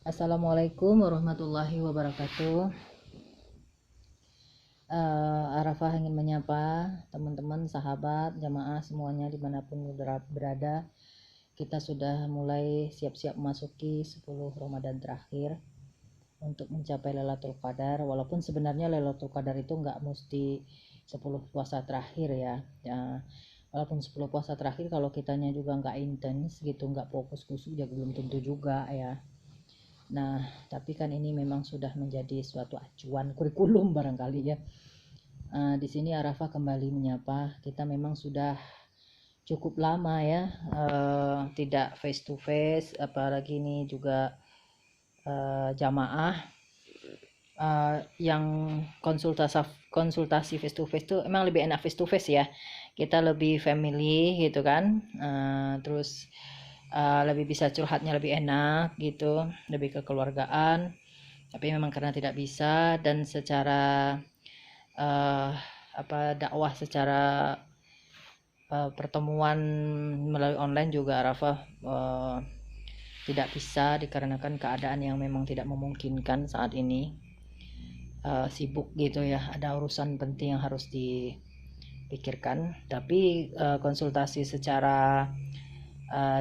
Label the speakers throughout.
Speaker 1: Assalamualaikum warahmatullahi wabarakatuh. Arafah ingin menyapa teman-teman, sahabat, jamaah semuanya dimanapun berada. Kita sudah mulai siap-siap memasuki 10 Ramadan terakhir untuk mencapai Lailatul Qadar. Walaupun sebenarnya Lailatul Qadar itu nggak mesti 10 puasa terakhir ya. Walaupun 10 puasa terakhir kalau kitanya juga nggak intens gitu, nggak fokus khusus ya belum tentu juga ya. Nah, tapi kan ini memang sudah menjadi suatu acuan kurikulum barangkali ya. Di sini Arafah kembali menyapa. Kita memang sudah cukup lama ya tidak face to face, apalagi ini juga jamaah yang konsultasi face to face itu emang lebih enak face to face ya. Kita lebih family gitu kan. Terus lebih bisa curhatnya lebih enak gitu, lebih kekeluargaan. Tapi memang karena tidak bisa dan secara dakwah secara pertemuan melalui online juga Arafah tidak bisa dikarenakan keadaan yang memang tidak memungkinkan saat ini. Sibuk gitu ya, ada urusan penting yang harus dipikirkan. Tapi konsultasi secara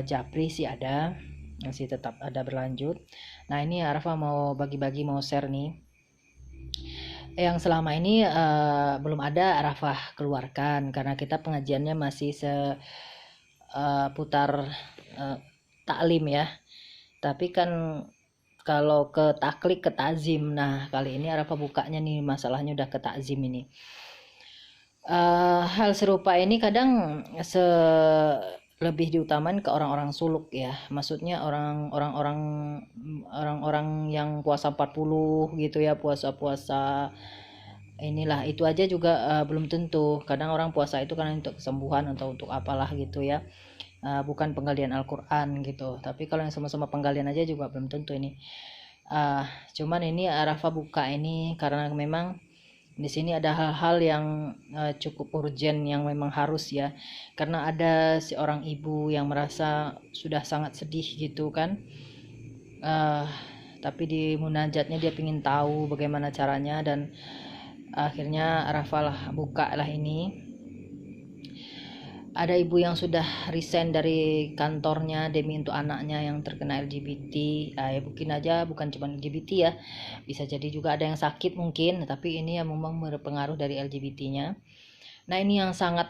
Speaker 1: japri sih ada, masih tetap ada berlanjut. Nah ini Arafah mau bagi-bagi, mau share nih yang selama ini belum ada Arafah keluarkan karena kita pengajiannya masih seputar taklim ya. Tapi kan kalau ke taklik, ke takzim, nah kali ini Arafah bukanya nih, masalahnya udah ke takzim ini. Hal serupa ini kadang lebih diutamain ke orang-orang suluk ya, maksudnya orang-orang yang puasa 40 gitu ya, puasa-puasa inilah, itu aja juga belum tentu. Kadang orang puasa itu kan untuk kesembuhan atau untuk apalah gitu ya, bukan penggalian Al-Quran gitu. Tapi kalau yang sama-sama penggalian aja juga belum tentu ini. Cuman ini Arafah buka ini karena memang di sini ada hal-hal yang cukup urgent yang memang harus ya, karena ada seorang ibu yang merasa sudah sangat sedih gitu kan. Tapi di munajatnya dia ingin tahu bagaimana caranya, dan akhirnya Arafah lah buka lah ini. Ada ibu yang sudah resign dari kantornya demi untuk anaknya yang terkena LGBT. Ya mungkin aja bukan cuma LGBT ya, bisa jadi juga ada yang sakit mungkin, tapi ini yang memang berpengaruh dari LGBT-nya. Nah ini yang sangat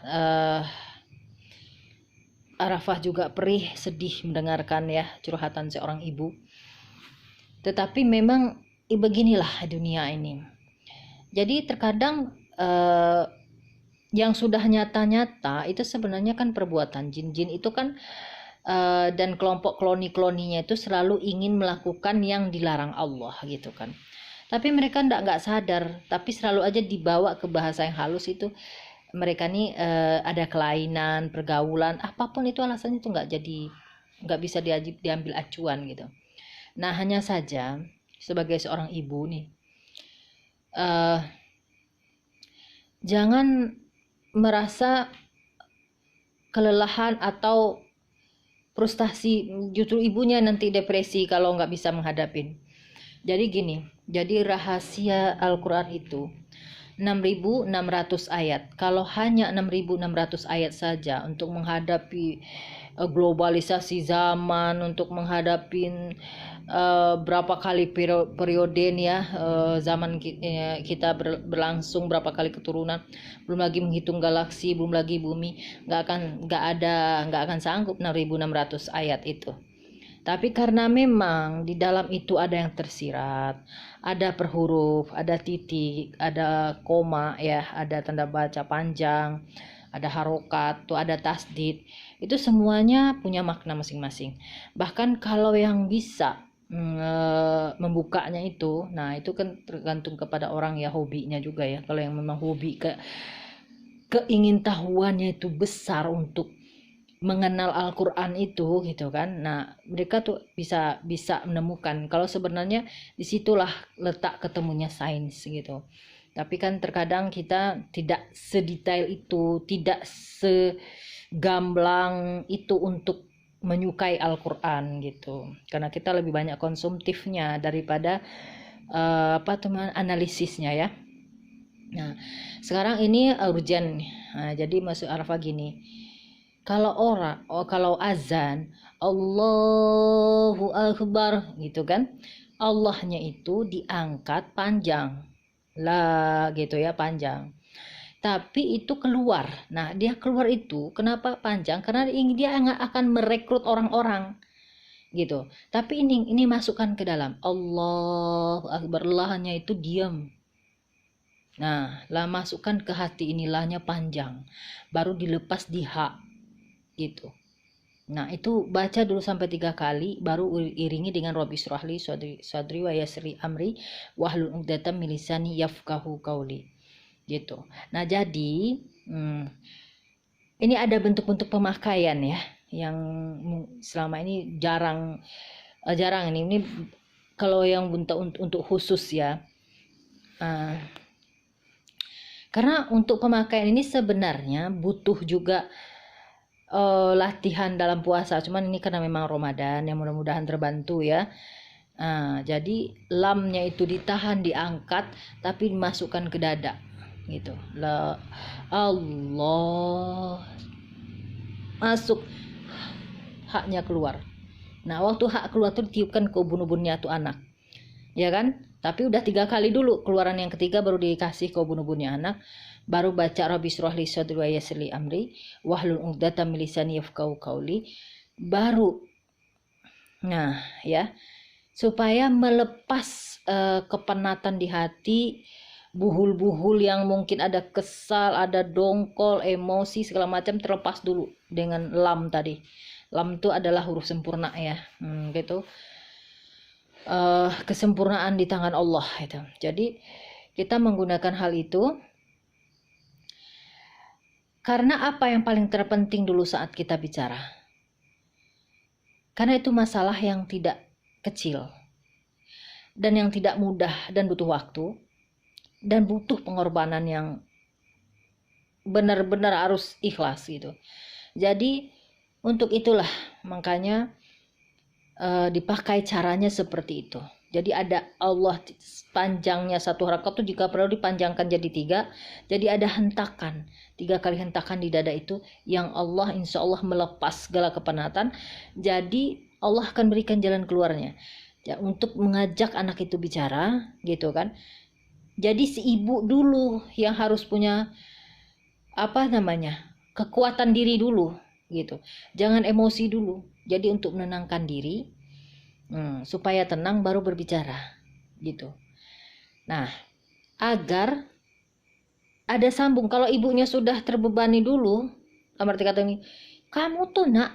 Speaker 1: Arafah juga perih, sedih mendengarkan ya curhatan seorang ibu. Tetapi memang beginilah dunia ini. Jadi terkadang yang sudah nyata-nyata itu sebenarnya kan perbuatan jin-jin itu kan, dan kelompok kloni-kloninya itu selalu ingin melakukan yang dilarang Allah gitu kan. Tapi mereka nggak sadar, tapi selalu aja dibawa ke bahasa yang halus itu. Mereka nih ada kelainan, pergaulan, apapun itu alasannya itu nggak bisa diambil acuan gitu. Nah hanya saja sebagai seorang ibu nih, jangan merasa kelelahan atau frustasi, justru ibunya nanti depresi kalau nggak bisa menghadapin. Jadi gini, jadi rahasia Al-Quran itu 6.600 ayat. Kalau hanya 6.600 ayat saja untuk menghadapi globalisasi zaman, untuk menghadapi berapa kali periode nih ya, zaman kita berlangsung, berapa kali keturunan, belum lagi menghitung galaksi, belum lagi bumi, nggak akan sanggup 6.600 ayat itu. Tapi karena memang di dalam itu ada yang tersirat, ada per huruf, ada titik, ada koma ya, ada tanda baca panjang, ada harokat, tuh ada tasdid. Itu semuanya punya makna masing-masing. Bahkan kalau yang bisa membukanya itu, nah itu kan tergantung kepada orang ya, hobinya juga ya. Kalau yang memang hobi keingintahuannya itu besar untuk mengenal Al-Quran itu gitu kan. Nah mereka tuh bisa menemukan kalau sebenarnya disitulah letak ketemunya sains gitu. Tapi kan terkadang kita tidak sedetail itu, tidak segamblang itu untuk menyukai Al-Quran gitu, karena kita lebih banyak konsumtifnya daripada analisisnya ya. Nah sekarang ini urgent. Nah, jadi masuk Arafah gini, kalau azan Allahu Akbar gitu kan, Allahnya itu diangkat panjang lah gitu ya, panjang, tapi itu keluar. Nah dia keluar itu kenapa panjang, karena dia akan merekrut orang-orang gitu. Tapi ini masukkan ke dalam Allahu Akbar, lahnya itu diam. Nah lah masukkan ke hati, ini lahnya panjang, baru dilepas di hak gitu. Nah itu baca dulu sampai 3 kali, baru iringi dengan Rabbi syrahli sadri wa yassirli amri wahlul 'uqdatam min lisani yafqahu qauli gitu. Nah jadi ini ada bentuk-bentuk pemakaian ya yang selama ini jarang ini kalau yang untuk khusus ya. Karena untuk pemakaian ini sebenarnya butuh juga latihan dalam puasa, cuman ini karena memang Ramadan yang mudah-mudahan terbantu ya. Jadi lamnya itu ditahan, diangkat, tapi dimasukkan ke dada gitu. La Allah, masuk, haknya keluar. Nah waktu hak keluar tuh ditiupkan ke ubun-ubunnya tuh anak, ya kan? Tapi udah 3 kali dulu, keluaran yang ketiga baru dikasih ke ubun-ubunnya anak, baru baca Rabbi syrahli sadri wa yassirli amri wahlul 'uqdatam min lisani yafqahu qauli, baru nah ya, supaya melepas kepenatan di hati, buhul-buhul yang mungkin ada kesal, ada dongkol, emosi segala macam, terlepas dulu dengan lam tadi. Lam itu adalah huruf sempurna ya, gitu. Kesempurnaan di tangan Allah itu. Jadi kita menggunakan hal itu karena apa yang paling terpenting dulu saat kita bicara, karena itu masalah yang tidak kecil dan yang tidak mudah dan butuh waktu dan butuh pengorbanan yang benar-benar harus ikhlas gitu. Jadi untuk itulah makanya dipakai caranya seperti itu. Jadi ada Allah, panjangnya satu rakaat itu jika perlu dipanjangkan jadi 3. Jadi ada hentakan, 3 kali hentakan di dada itu yang Allah insya Allah melepas segala kepenatan. Jadi Allah akan berikan jalan keluarnya ya, untuk mengajak anak itu bicara gitu kan. Jadi si ibu dulu yang harus punya kekuatan diri dulu gitu. Jangan emosi dulu. Jadi untuk menenangkan diri, supaya tenang baru berbicara gitu. Nah agar ada sambung. Kalau ibunya sudah terbebani dulu, arti kata ini, kamu tuh nak,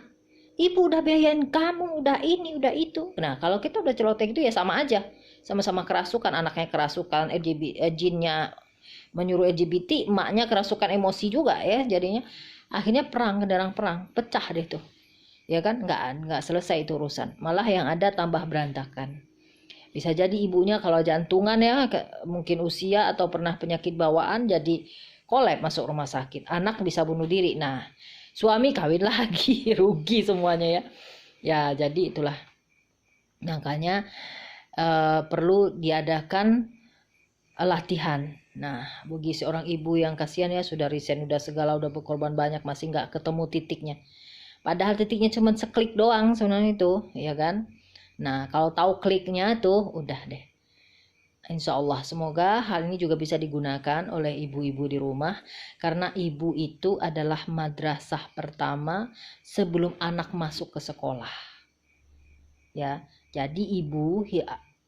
Speaker 1: ibu udah biayain kamu, udah ini, udah itu. Nah kalau kita udah celoteh itu ya sama aja, sama-sama kerasukan. Anaknya kerasukan, jinnya menyuruh LGBT, emaknya kerasukan emosi juga ya. Jadinya akhirnya kendaraan perang, pecah deh tuh, ya kan? Nggak selesai itu urusan, malah yang ada tambah berantakan. Bisa jadi ibunya kalau jantungan ya, mungkin usia atau pernah penyakit bawaan, jadi kolap masuk rumah sakit. Anak bisa bunuh diri. Nah suami kawin lagi, rugi semuanya ya. Ya jadi itulah makanya perlu diadakan latihan. Nah bagi seorang ibu yang kasihan ya, sudah resign, udah segala, udah berkorban banyak, masih nggak ketemu titiknya. Padahal titiknya cuma seklik doang sebenarnya itu, ya kan? Nah kalau tahu kliknya tuh udah deh. Insya Allah semoga hal ini juga bisa digunakan oleh ibu-ibu di rumah, karena ibu itu adalah madrasah pertama sebelum anak masuk ke sekolah. Ya, jadi ibu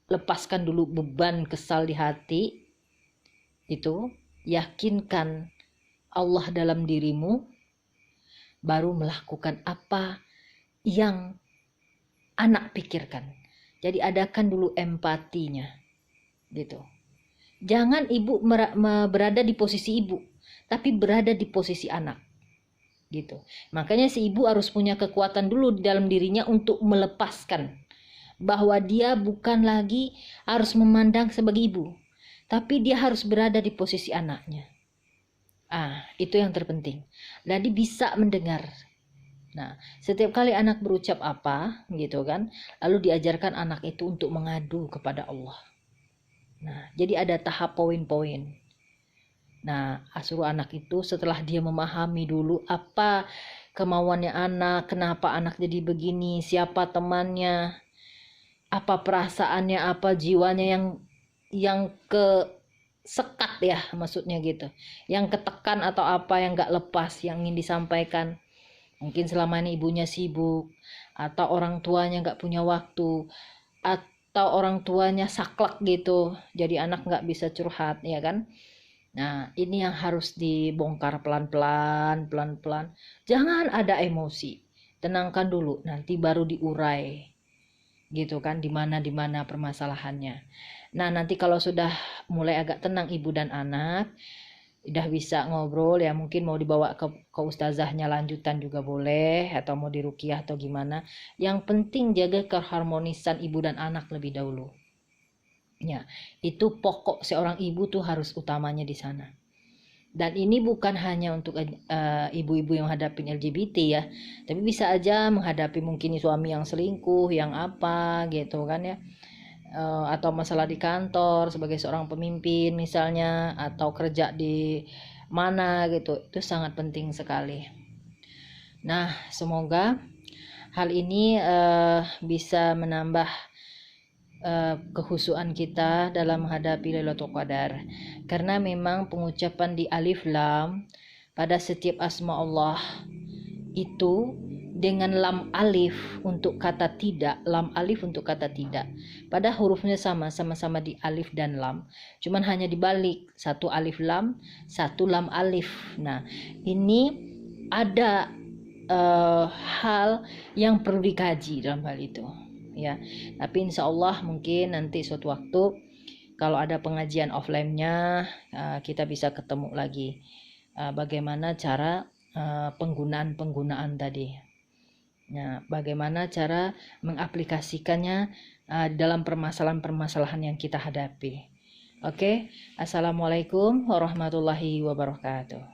Speaker 1: lepaskan dulu beban kesal di hati itu, yakinkan Allah dalam dirimu, baru melakukan apa yang anak pikirkan. Jadi adakan dulu empatinya gitu. Jangan ibu berada di posisi ibu, tapi berada di posisi anak gitu. Makanya si ibu harus punya kekuatan dulu di dalam dirinya untuk melepaskan bahwa dia bukan lagi harus memandang sebagai ibu, tapi dia harus berada di posisi anaknya. Itu yang terpenting. Jadi bisa mendengar Nah, setiap kali anak berucap apa gitu kan, lalu diajarkan anak itu untuk mengadu kepada Allah. Nah, jadi ada tahap poin-poin. Nah, suruh anak itu setelah dia memahami dulu apa kemauannya anak, kenapa anak jadi begini, siapa temannya, apa perasaannya, apa jiwanya yang ke sekat ya, maksudnya gitu, yang ketekan atau apa yang gak lepas yang ingin disampaikan. Mungkin selama ini ibunya sibuk, atau orang tuanya gak punya waktu, atau orang tuanya saklek gitu, jadi anak gak bisa curhat ya kan. Nah, ini yang harus dibongkar pelan-pelan, pelan-pelan. Jangan ada emosi. Tenangkan dulu, nanti baru diurai. Gitu kan, di mana permasalahannya. Nah, nanti kalau sudah mulai agak tenang ibu dan anak, udah bisa ngobrol ya, mungkin mau dibawa ke ustazahnya lanjutan juga boleh, atau mau diruqyah atau gimana. Yang penting jaga keharmonisan ibu dan anak lebih dahulu. Ya, itu pokok seorang ibu tuh harus utamanya di sana. Dan ini bukan hanya untuk ibu-ibu yang hadapin LGBT ya, tapi bisa aja menghadapi mungkin suami yang selingkuh, yang apa gitu kan ya, atau masalah di kantor sebagai seorang pemimpin misalnya, atau kerja di mana gitu, itu sangat penting sekali. Nah, semoga hal ini bisa menambah kehusuan kita dalam menghadapi Lailatul Qadar, karena memang pengucapan di alif lam pada setiap asma Allah itu dengan lam alif untuk kata tidak, lam alif untuk kata tidak, pada hurufnya sama-sama di alif dan lam, cuman hanya dibalik, satu alif lam, satu lam alif. Nah, ini ada hal yang perlu dikaji dalam hal itu ya. Tapi insya Allah mungkin nanti suatu waktu kalau ada pengajian offline-nya, kita bisa ketemu lagi bagaimana cara penggunaan tadi. Nah, bagaimana cara mengaplikasikannya dalam permasalahan-permasalahan yang kita hadapi. Oke, Assalamualaikum warahmatullahi wabarakatuh.